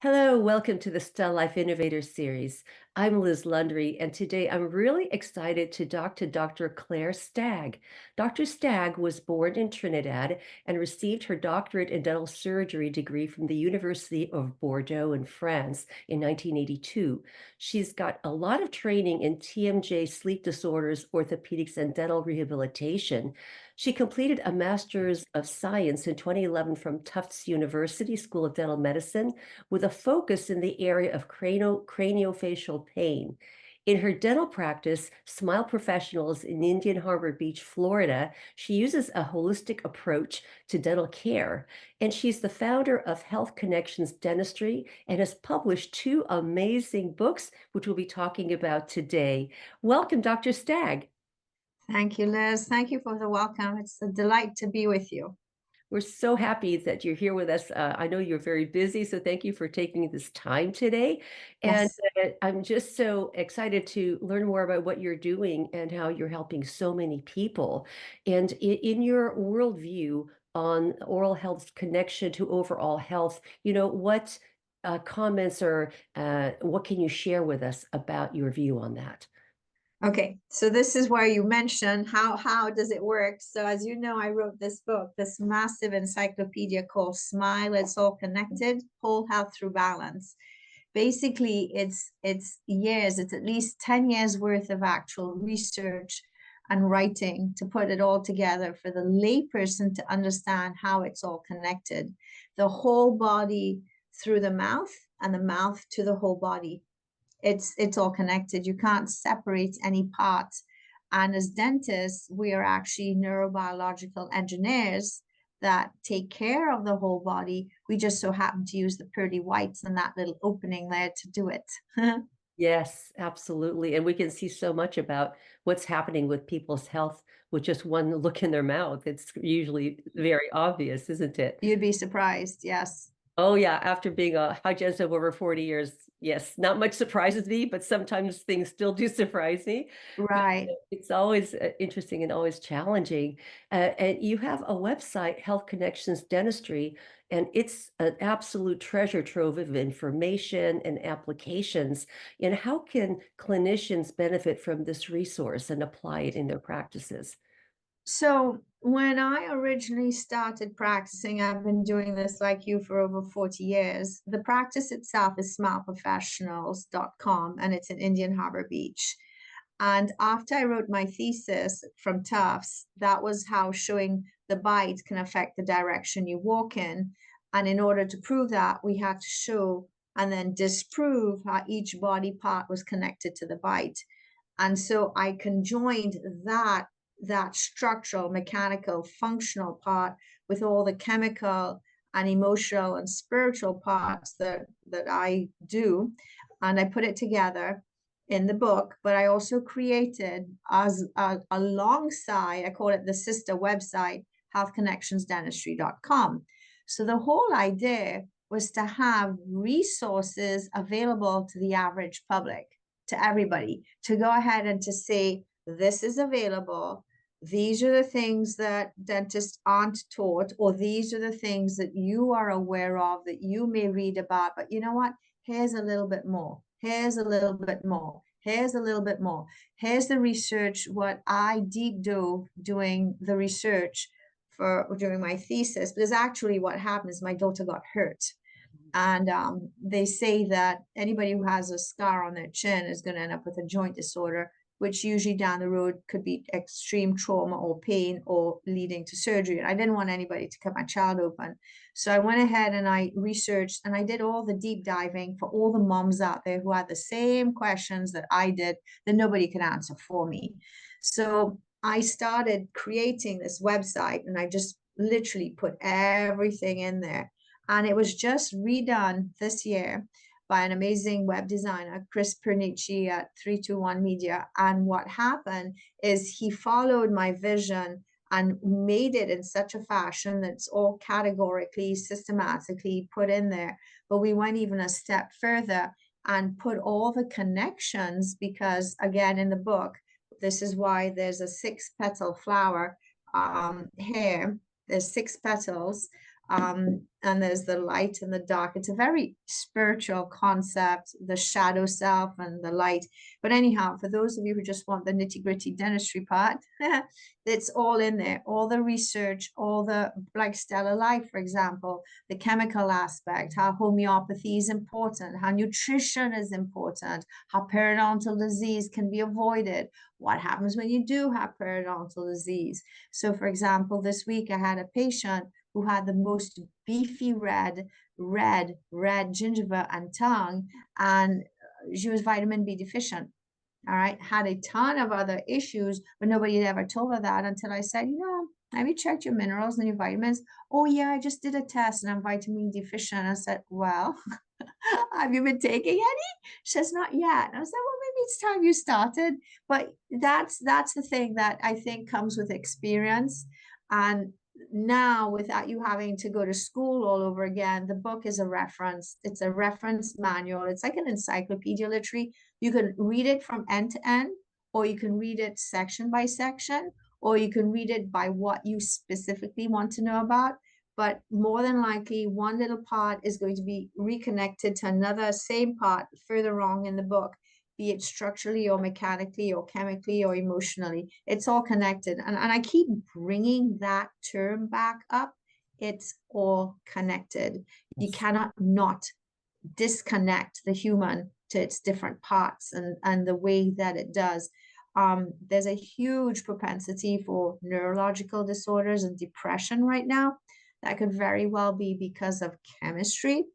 Hello, welcome to the StellaLife Innovator series. I'm Liz Lundry, and today I'm really excited to talk to Dr. Claire Stagg. Dr. Stagg was born in Trinidad and received her doctorate in dental surgery degree from the University of Bordeaux in France in 1982. She's got a lot of training in TMJ, sleep disorders, orthopedics, and dental rehabilitation. She completed a Master's of Science in 2011 from Tufts University School of Dental Medicine with a focus in the area of craniofacial pain. In her dental practice, Smile Professionals in Indian Harbor Beach, Florida, she uses a holistic approach to dental care. And she's the founder of Health Connections Dentistry and has published two amazing books, which we'll be talking about today. Welcome, Dr. Stagg. Thank you, Liz. Thank you for the welcome. It's a delight to be with you. We're so happy that you're here with us. I know you're very busy, so thank you for taking this time today. And Yes. I'm just so excited to learn more about what you're doing and how you're helping so many people. And in your worldview on oral health's connection to overall health, what comments or what can you share with us about your view on that? Okay, so this is where you mentioned how does it work? So as you know, I wrote this book, this massive encyclopedia called Smile, It's All Connected, Whole Health Through Balance. Basically, it's years, it's at least 10 years worth of actual research and writing to put it all together for the layperson to understand how it's all connected. The whole body through the mouth and the mouth to the whole body. It's all connected. You can't separate any parts. And as dentists, we are actually neurobiological engineers that take care of the whole body. We just so happen to use the pearly whites and that little opening there to do it. Yes, absolutely. And we can see so much about what's happening with people's health with just one look in their mouth. It's usually very obvious, isn't it? You'd be surprised. Yes. Oh, yeah. After being a hygienist of over 40 years, yes, not much surprises me, but sometimes things still do surprise me. But Right. it's always interesting and always challenging. And you have a website, Health Connections Dentistry, and it's an absolute treasure trove of information and applications. And how can clinicians benefit from this resource and apply it in their practices? So when I originally started practicing, I've been doing this like you for over 40 years. The practice itself is smileprofessionals.com and it's in Indian Harbor Beach. And after I wrote my thesis from Tufts, that was how showing the bite can affect the direction you walk in. And in order to prove that, we had to show and then disprove how each body part was connected to the bite. And so I conjoined that structural, mechanical, functional part with all the chemical and emotional and spiritual parts that I do. And I put it together in the book, but I also created as alongside, I call it the sister website, healthconnectionsdentistry.com. So the whole idea was to have resources available to the average public, to everybody, to go ahead and to say, this is available. These are the things that dentists aren't taught, or these are the things that you are aware of that you may read about. But you know what? Here's a little bit more. Here's a little bit more. Here's a little bit more. Here's the research, what I deep dove doing the research for during my thesis, because actually what happened is my daughter got hurt. And they say that anybody who has a scar on their chin is going to end up with a joint disorder, which usually down the road could be extreme trauma or pain or leading to surgery. And I didn't want anybody to cut my child open. So I went ahead and I researched and I did all the deep diving for all the moms out there who had the same questions that I did that nobody could answer for me. So I started creating this website and I just literally put everything in there. And it was just redone this year by an amazing web designer, Chris Pernici at 321 Media. And what happened is he followed my vision and made it in such a fashion that's all categorically, systematically put in there. But we went even a step further and put all the connections, because again, in the book, this is why there's a 6-petal flower here. There's 6 petals And there's the light and the dark. It's a very spiritual concept, the shadow self and the light. But anyhow, for those of you who just want the nitty-gritty dentistry part, it's all in there. All the research, all the, like StellaLife, for example, the chemical aspect, how homeopathy is important, how nutrition is important, how periodontal disease can be avoided, what happens when you do have periodontal disease. So for example, this week I had a patient who had the most beefy red gingiva and tongue, and she was vitamin B deficient. All right, had a ton of other issues, but nobody had ever told her that until I said, have you checked your minerals and your vitamins? Oh yeah, I just did a test and I'm vitamin deficient. I said, well, have you been taking any? She says, not yet. And I said, well, maybe it's time you started. But that's the thing that I think comes with experience. And now, without you having to go to school all over again, the book is a reference. It's a reference manual. It's like an encyclopedia, literally. You can read it from end to end, or you can read it section by section, or you can read it by what you specifically want to know about. But more than likely, one little part is going to be reconnected to another same part further wrong in the book, be it structurally or mechanically or chemically or emotionally. It's all connected. And I keep bringing that term back up. It's all connected. You Yes. cannot not disconnect the human to its different parts and the way that it does. There's a huge propensity for neurological disorders and depression right now. That could very well be because of chemistry.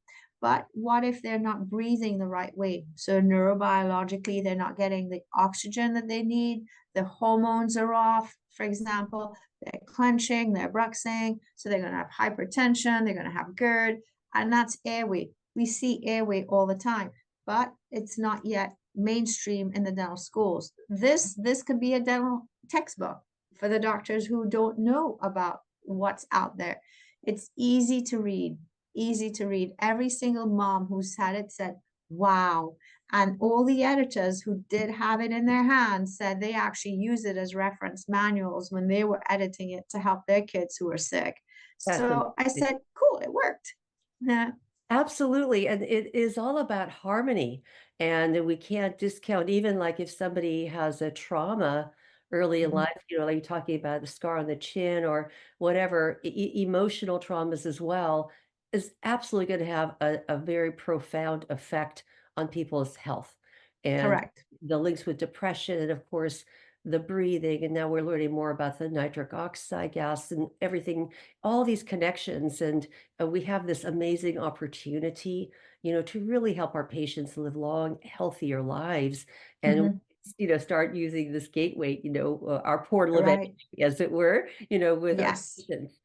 But what if they're not breathing the right way? So neurobiologically, they're not getting the oxygen that they need. The hormones are off, for example. They're clenching, they're bruxing. So they're going to have hypertension, they're going to have GERD, and that's airway. We see airway all the time, but it's not yet mainstream in the dental schools. This could be a dental textbook for the doctors who don't know about what's out there. It's easy to read, easy to read. Every single mom who's had it said, wow. And all the editors who did have it in their hands said they actually use it as reference manuals when they were editing it to help their kids who were sick. That's So I amazing. said, cool, it worked. Yeah. Absolutely, and it is all about harmony, and we can't discount even, like, if somebody has a trauma early in Mhm. life, like you're talking about a scar on the chin or whatever, emotional traumas as well, is absolutely gonna have a very profound effect on people's health, and Correct. the links with depression and, of course, the breathing, and now we're learning more about the nitric oxide gas and everything, all these connections, and we have this amazing opportunity, to really help our patients live long, healthier lives and, Mhm. start using this gateway, our portal of Right. entry, as it were, with our Yes. patients.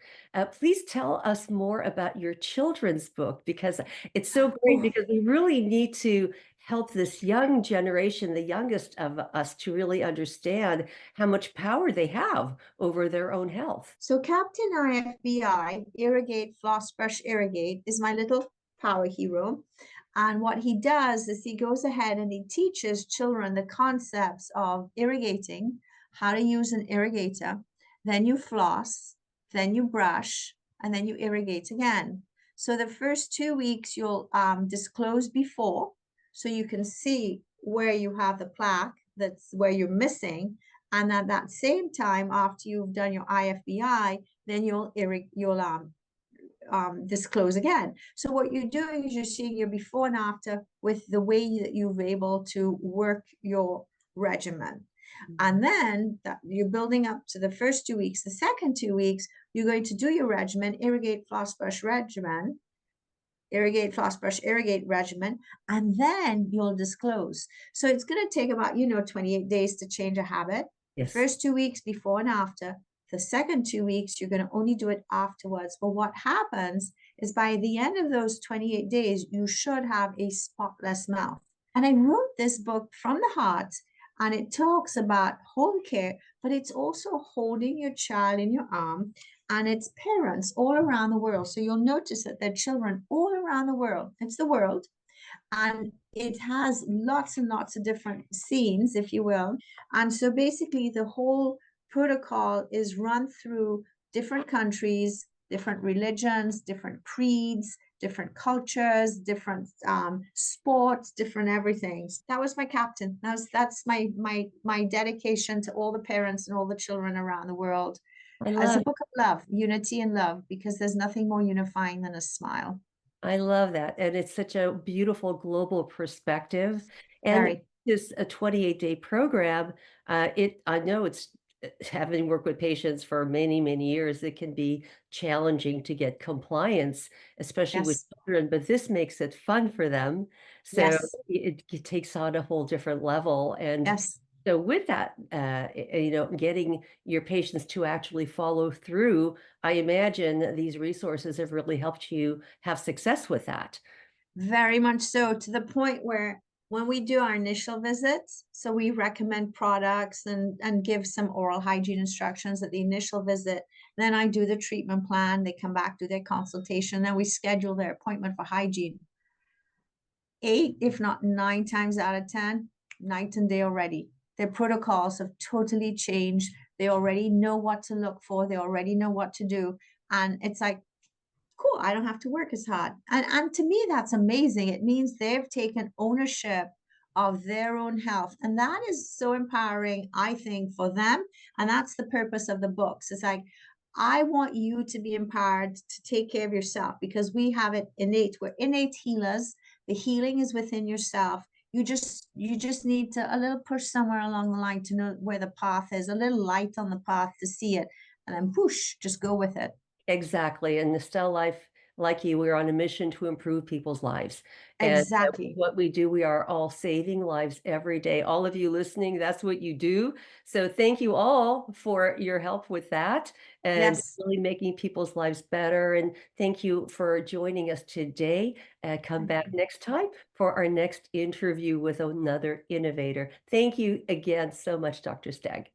Please tell us more about your children's book because it's so great Ooh. because we really need to help this young generation, the youngest of us, to really understand how much power they have over their own health. So Captain IFBI, Irrigate, Floss, Brush, Irrigate, is my little power hero. And what he does is he goes ahead and he teaches children the concepts of irrigating, how to use an irrigator, then you floss, then you brush, and then you irrigate again. So the first 2 weeks you'll disclose before, so you can see where you have the plaque, that's where you're missing. And at that same time, after you've done your IFBI, then you'll disclose again. So what you're doing is you're seeing your before and after with the way that you've able to work your regimen. And then you're building up to the first 2 weeks. The second 2 weeks, you're going to do your regimen, irrigate, floss, brush regimen, irrigate, floss, brush, irrigate regimen, and then you'll disclose. So it's going to take about, 28 days to change a habit. The Yes. first 2 weeks before and after. The second 2 weeks, you're going to only do it afterwards. But what happens is by the end of those 28 days, you should have a spotless mouth. And I wrote this book from the heart, and it talks about home care, but it's also holding your child in your arm and its parents all around the world. So you'll notice that there are children all around the world. It's the world. And it has lots and lots of different scenes, if you will. And so basically, the whole protocol is run through different countries, different religions, different creeds, different cultures, different sports, different everything. That was my captain. That's my dedication to all the parents and all the children around the world, I as a love book of love, unity and love, because there's nothing more unifying than a smile. I love that, and it's such a beautiful global perspective, and Very. this a 28-day program, I know it's having worked with patients for many, many years, it can be challenging to get compliance, especially with Yes. children, but this makes it fun for them, so Yes. it takes on a whole different level, and Yes. so with that, getting your patients to actually follow through, I imagine these resources have really helped you have success with that. Very much so, to the point where when we do our initial visits, so we recommend products and give some oral hygiene instructions at the initial visit. Then I do the treatment plan. They come back, do their consultation, then we schedule their appointment for hygiene. 8, if not 9 times out of 10, night and day already. Their protocols have totally changed. They already know what to look for. They already know what to do. And it's like, cool, I don't have to work as hard. And to me, that's amazing. It means they've taken ownership of their own health. And that is so empowering, I think, for them. And that's the purpose of the books. It's like, I want you to be empowered to take care of yourself because we have it innate. We're innate healers. The healing is within yourself. You just need to a little push somewhere along the line to know where the path is, a little light on the path to see it, and then push, just go with it. Exactly, and the StellaLife, like you, we're on a mission to improve people's lives, and Exactly. what we do, we are all saving lives every day. All of you listening, that's what you do, so thank you all for your help with that, and Yes. really making people's lives better, and thank you for joining us today, come Thank back you. next time for our next interview with another innovator. Thank you again so much, Dr. Stagg.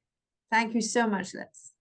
Thank you so much, Liz.